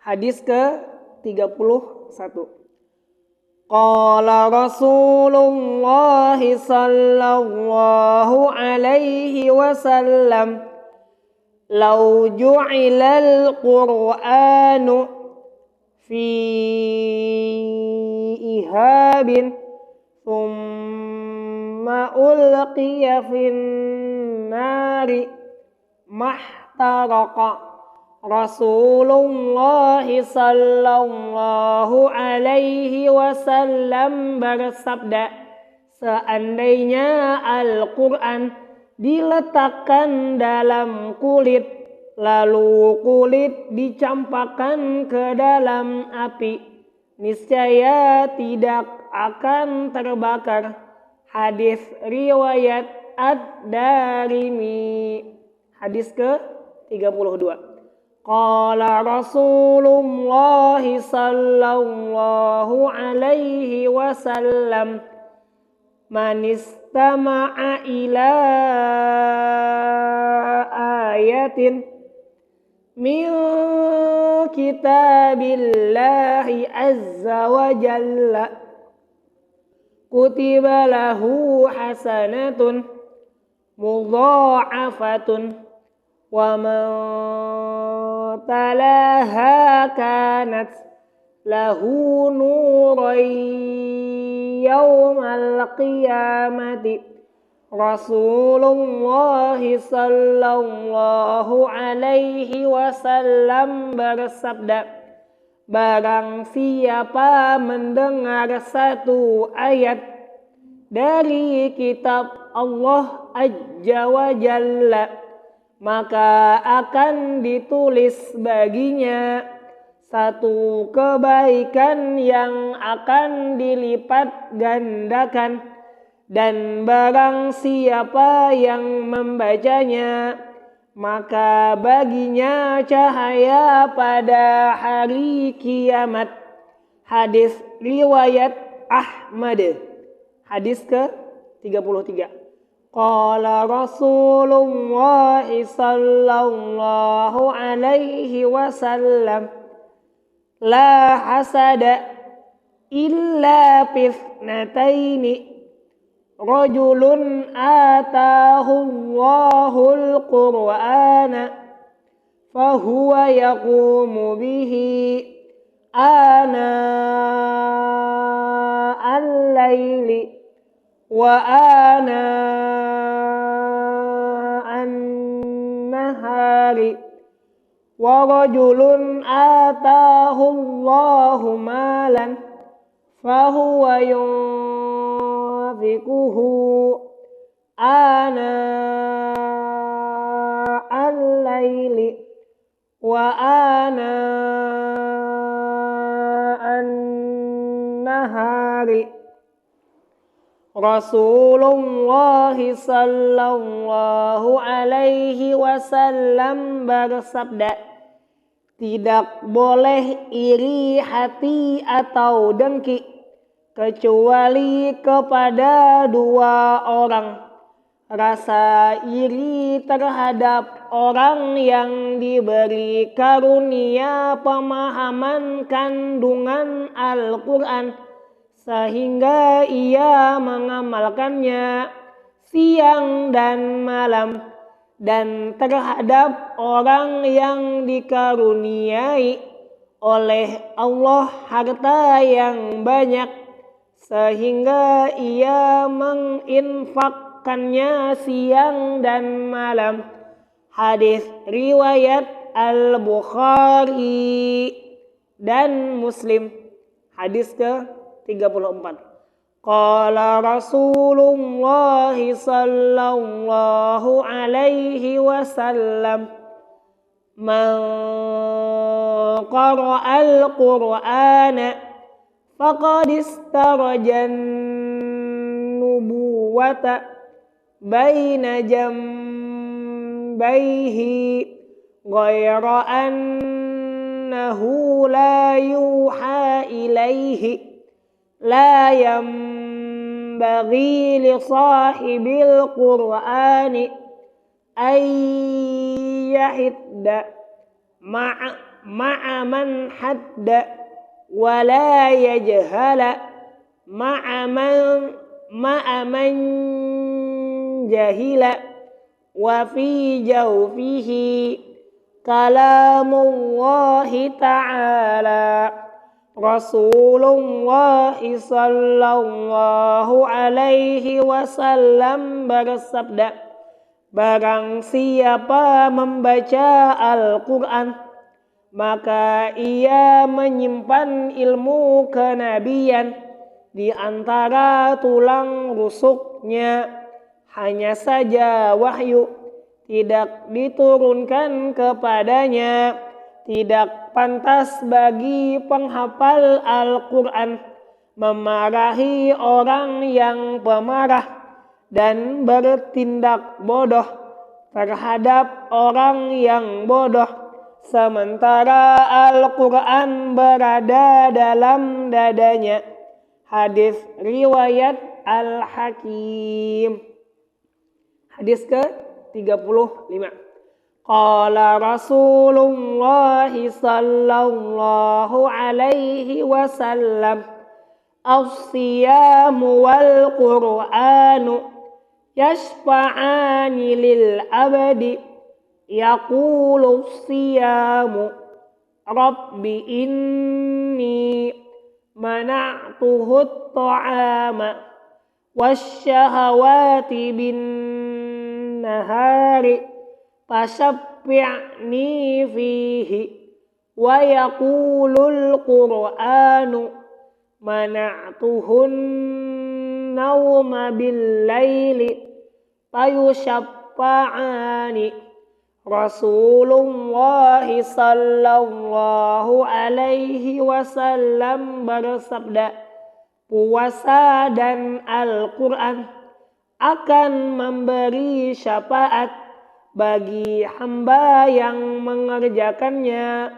Hadis ke-31. Qala Rasulullah sallallahu alaihi wasallam, "Lau ju'ilal Qur'anu fi ihabin thumma ulqiya fin nari mahtaraqa." Rasulullah sallallahu alaihi wasallam bersabda, seandainya Al-Quran diletakkan dalam kulit, lalu kulit dicampakkan ke dalam api, niscaya tidak akan terbakar. Hadis riwayat Ad-Darimi. Hadis ke-32. Qala Rasulullah sallallahu alaihi wasallam, "Man istama'a ila ayatin min kitabillahi azza wa jalla, kutiba lahu hasanatun mudha'afatun, wa man talaha kanat lahu nuran yawmal qiyamati." Rasulullah sallallahu alaihi wasallam bersabda, barang siapa mendengar satu ayat dari kitab Allah Azza wa Jalla, maka akan ditulis baginya satu kebaikan yang akan dilipat gandakan, dan barang siapa yang membacanya, maka baginya cahaya pada hari kiamat. Hadis riwayat Ahmad. Hadis ke-33. Qala Rasulullah sallallahu alaihi wasallam, la hasada illa fitnataini, rajulun atahu Allahul Qur'ana fahuwa yaqumu bihi ana al-laili wa ana an-nahari, wa rajulun atahu Allahu malan fahuwa yunfiquhu ana al-laili wa ana an-nahari. Rasulullah sallallahu alaihi wasallam bersabda, tidak boleh iri hati atau dengki kecuali kepada dua orang. Rasa iri terhadap orang yang diberi karunia pemahaman kandungan Al-Quran sehingga ia mengamalkannya siang dan malam, dan terhadap orang yang dikaruniai oleh Allah harta yang banyak sehingga ia menginfakkannya siang dan malam. Hadis riwayat Al-Bukhari dan Muslim. Hadis ke-34. Qala Rasulullah sallallahu alaihi wasallam, man qara'al Qur'ana faqad istarajan nubuwata baina jambaihi ghayra annahu la yuha ilaihi la yanbaghi li sahibil Qur'ani ay yahidda ma'aman hadda wa la yajhala ma'aman jahila wa fi jawfihi kalamullahi ta'ala. Rasulullah sallallahu alaihi wasallam bersabda, barang siapa membaca Al-Quran, maka ia menyimpan ilmu kenabian di antara tulang rusuknya. Hanya saja wahyu tidak diturunkan kepadanya. Tidak pantas bagi penghafal Al-Quran memarahi orang yang pemarah dan bertindak bodoh terhadap orang yang bodoh, sementara Al-Quran berada dalam dadanya. Hadis riwayat Al-Hakim. Hadis ke-35. Qala Rasulullah sallallahu alaihi wasallam, as-siyamu wal Qur'anu yashfa'ani lil abdi, yaqulu as-siyamu rabbi inni mana'tuhu at-ta'ama wasyahawati bin nahari fasabbi'ni fihi, wa yaqulul Qur'anu mana'tuhun nawma bil laili fayushaffa'ani. Rasulullah sallallahu alaihi wasallam bersabda, puasa dan Al-Quran akan memberi syafaat bagi hamba yang mengerjakannya.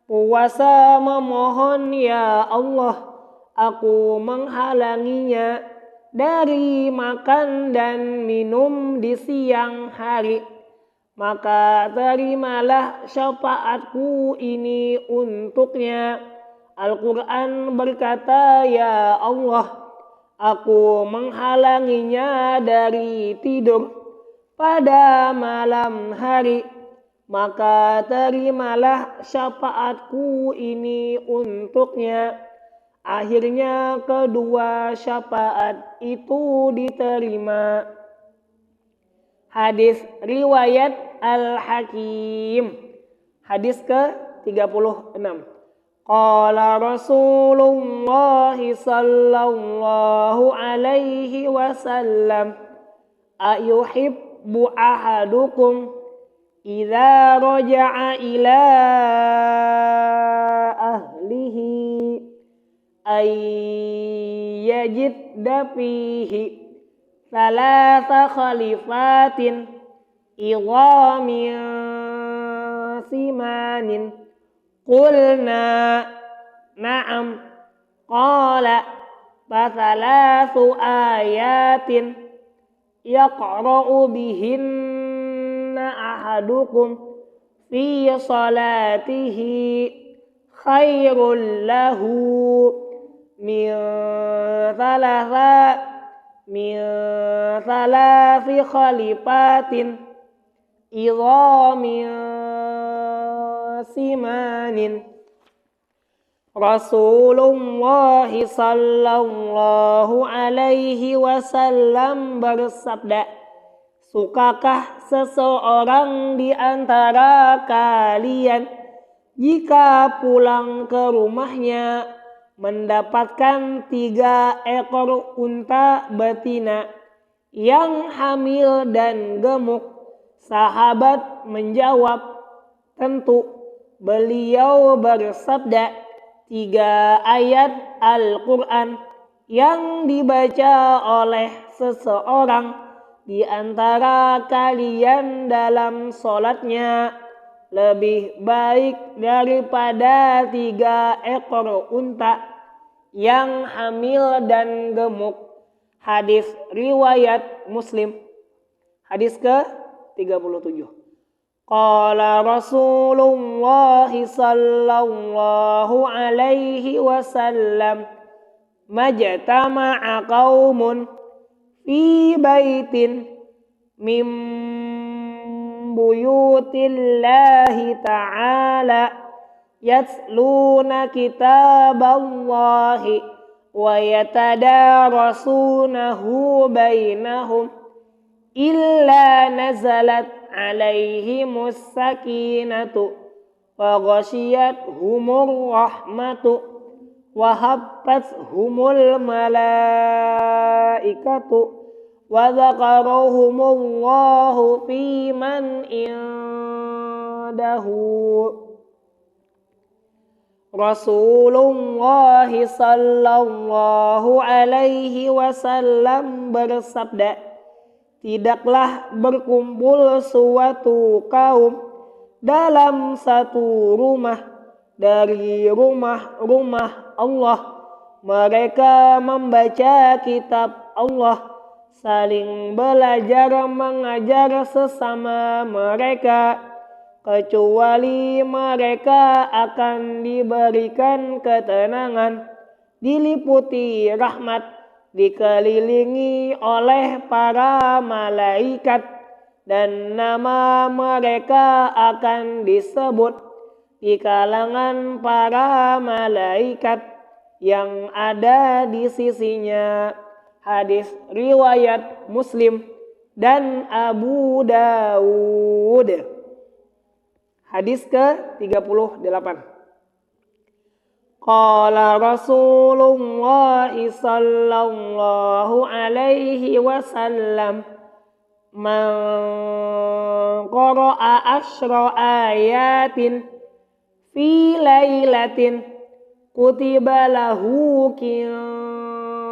Puasa memohon, ya Allah, aku menghalanginya dari makan dan minum di siang hari, maka terimalah syafaatku ini untuknya. Al-Quran berkata, ya Allah, aku menghalanginya dari tidur pada malam hari, maka terimalah syafaatku ini untuknya. Akhirnya kedua syafaat itu diterima. Hadis riwayat Al-Hakim. Hadis ke-36. Qala Rasulullah sallallahu alaihi wasallam, ayuhibbu ahadukum idza raja'a ila ahlihi ay yajidda fihi thalatha khalifatin idhamin simanin. Qulna na'am. Qala fathalathu ayatin yaqra'u bihinna ahadukum fi salatihi khairul lahu min thalathi khalifatin idhamin simanin. Rasulullah sallallahu alaihi wasallam bersabda, sukakah seseorang di antara kalian jika pulang ke rumahnya mendapatkan 3 ekor unta betina yang hamil dan gemuk? Sahabat menjawab, tentu. Beliau bersabda, 3 ayat Al-Quran yang dibaca oleh seseorang di antara kalian dalam sholatnya lebih baik daripada 3 ekor unta yang hamil dan gemuk. Hadis riwayat Muslim. Hadis ke-37. Qala Rasulullah sallallahu alaihi wasallam, majtama'a qaumun fi baitin min buyutillahi ta'ala yatluna kitaballahi wa yatadarasunahu bainahum illa nazalat alaihimus sakinatu wa ghashiyatuhumur rahmatu wa habbathumul malaikatu wa dzakarahumullahu fi man indahu. Rasulullah sallallahu alaihi wasallam bersabda, tidaklah berkumpul suatu kaum dalam satu rumah dari rumah-rumah Allah. Mereka membaca kitab Allah, saling belajar mengajar sesama mereka, kecuali mereka akan diberikan ketenangan, diliputi rahmat, dikelilingi oleh para malaikat, dan nama mereka akan disebut di kalangan para malaikat yang ada di sisinya. Hadis riwayat Muslim dan Abu Dawud. Hadis ke-38. Qala Rasulullah sallallahu alaihi wasallam, man qara'a asyra ayatin fi lailatin kutiba lahu qintarun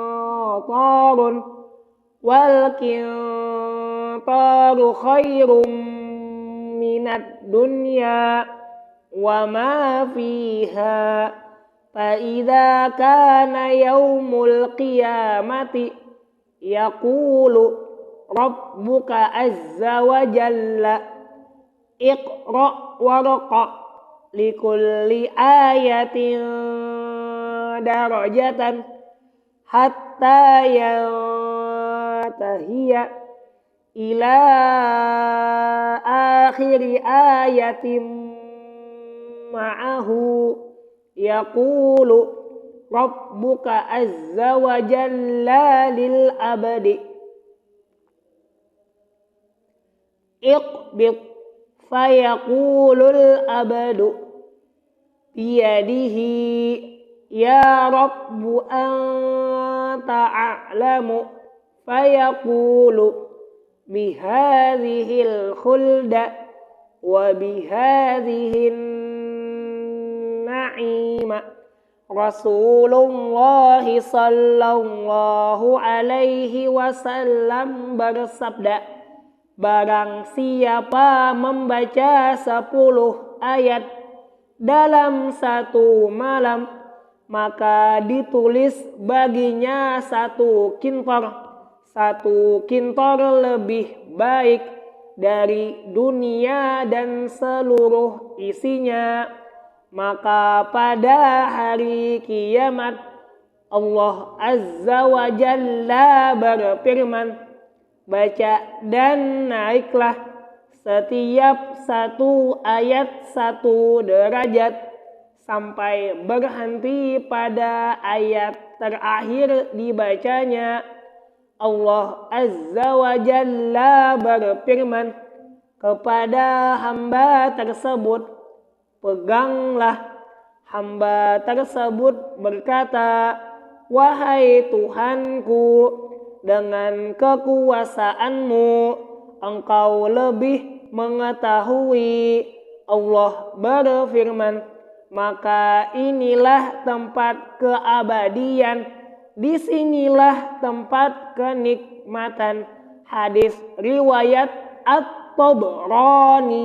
wal qintaru khairum minat dunya wa ma fiha fa idza kana yaumul qiyamati yaqulu rabbuka azza wa jalla iqra warqa likulli ayatin darajatan hatta yantahiya ila akhiri ayatin ma'ahu yaqulu rabbuka azza wa jalla lil abadi iqbid fayaqulul abadu biyadihi ya rabbu anta a'lamu fayaqulu bihadhil khulda wa bihadhihin na'ima. Rasulullah sallallahu alaihi wasallam bersabda, barang siapa membaca 10 ayat dalam satu malam, maka ditulis baginya satu kintor lebih baik dari dunia dan seluruh isinya. Maka pada hari kiamat Allah Azza wa Jalla berfirman, baca dan naiklah setiap satu ayat 1 derajat sampai berhenti pada ayat terakhir dibacanya. Allah Azza wa Jalla berfirman kepada hamba tersebut, peganglah. Hamba tersebut berkata, wahai Tuhanku, dengan kekuasaanmu engkau lebih mengetahui. Allah berfirman, maka inilah tempat keabadian, disinilah tempat kenikmatan. Hadis riwayat At-Tabrani.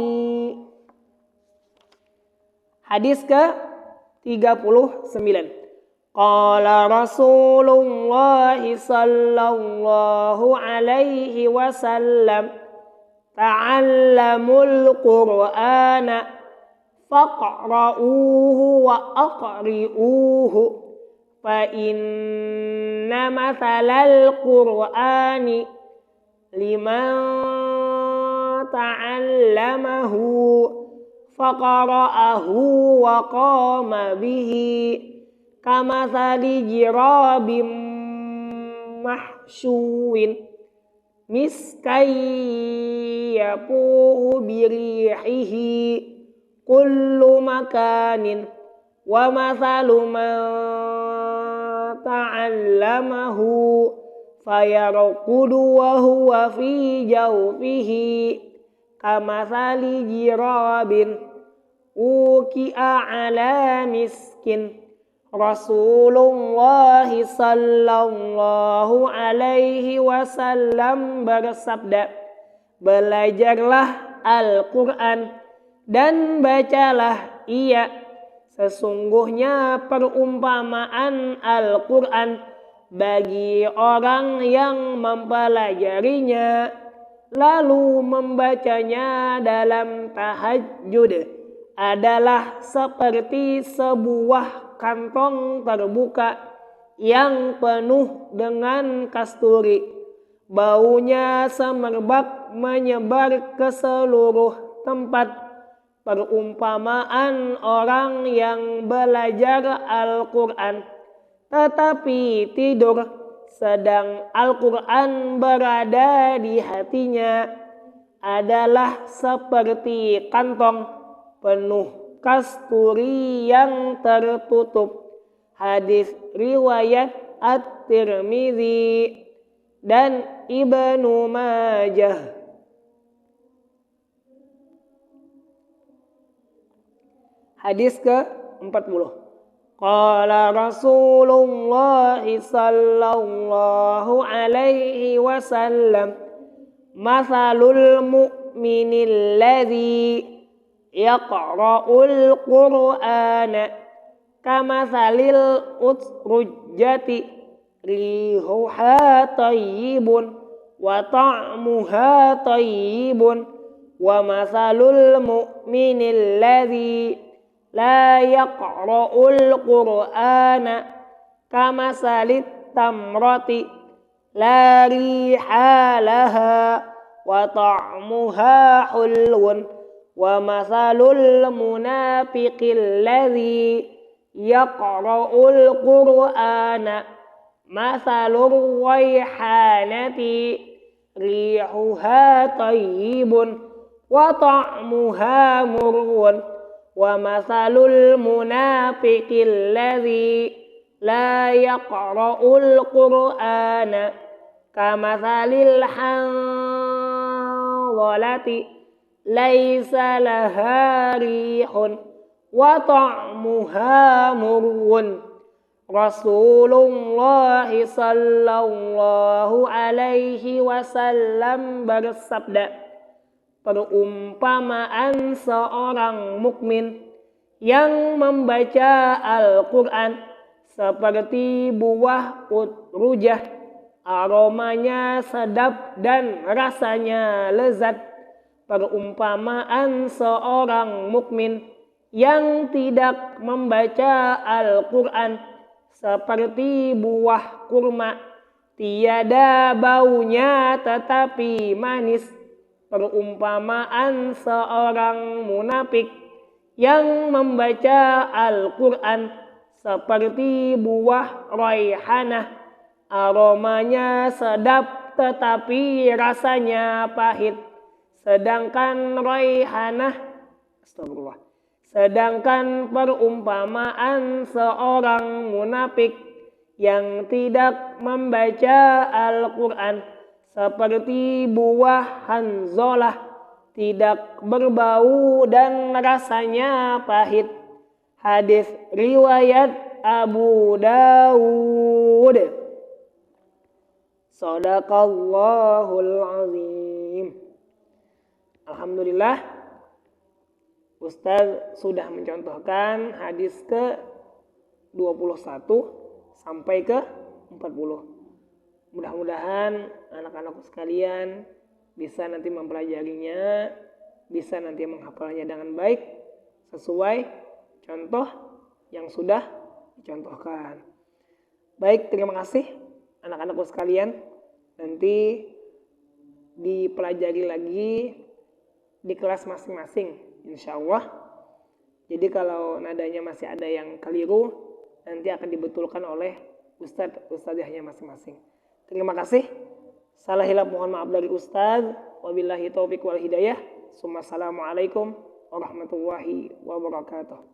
Hadis ke-39. Qala Rasulullah sallallahu alaihi wasallam, ta'allamul Qur'ana faqra'uhu wa aqri'uhu fa inna mathalal Qur'ani liman ta'allamahu faqara'ahu wa qama bihi kamathali jirabim mahsyuin miskay yapuhu birihihi kullu makanin wa mathalu man ta'allamahu fayarqudu wa huwa fi jawfihi kamathali jirabin uki'a ala miskin. Rasulullah sallallahu alaihi wasallam bersabda, belajarlah Al-Quran dan bacalah ia. Sesungguhnya perumpamaan Al-Quran bagi orang yang mempelajarinya lalu membacanya dalam tahajud adalah seperti sebuah kantong terbuka yang penuh dengan kasturi. Baunya semerbak menyebar ke seluruh tempat. Perumpamaan orang yang belajar Al-Quran tetapi tidur sedang Al-Quran berada di hatinya adalah seperti kantong penuh kasturi yang tertutup. Hadis riwayat At-Tirmidzi dan Ibnu Majah. Hadis ke-40. Qala Rasulullah sallallahu alaihi wasallam, mathalul mu'minil ladzi yaqra'ul Qur'ana kamathalil utrujjati rihuha tayyibun wa ta'muha tayyibun wa mathalul mu'minil ladzi la yaqra'ul Qur'ana kamathalit tamrati la riha laha wa ta'muha hulwun wa mathalul munafiqil ladzi yaqra'ul Qur'ana mathalur rayhanati rihuha tayyibun wa ta'muha murrun wa mathalul munafiqil ladzi la yaqra'ul Qur'ana kamathalil hanzalati laisa laha rihun wa ta'muha murrun. Rasulullah sallallahu alaihi wasallam bersabda, perumpamaan seorang mukmin yang membaca Al-Quran seperti buah utrujah, aromanya sedap dan rasanya lezat. Perumpamaan seorang mukmin yang tidak membaca Al-Quran seperti buah kurma, tiada baunya tetapi manis. Perumpamaan seorang munafik yang membaca Al-Quran seperti buah raihanah, aromanya sedap tetapi rasanya pahit. Sedangkan perumpamaan seorang munafik yang tidak membaca Al-Quran seperti buah hanzalah, tidak berbau dan rasanya pahit. Hadis riwayat Abu Dawud. Shadaqallahul azim. Alhamdulillah, Ustaz sudah mencontohkan hadis ke-21 sampai ke-40. Mudah-mudahan anak-anakku sekalian bisa nanti mempelajarinya, bisa nanti menghafalnya dengan baik sesuai contoh yang sudah dicontohkan. Baik, terima kasih anak-anakku sekalian. Nanti dipelajari lagi di kelas masing-masing, insya Allah. Jadi kalau nadanya masih ada yang keliru, nanti akan dibetulkan oleh ustadzahnya masing-masing. Terima kasih. Salah hilaf mohon maaf dari ustadz. Wabillahi taufiq wal hidayah. Assalamualaikum warahmatullahi wabarakatuh.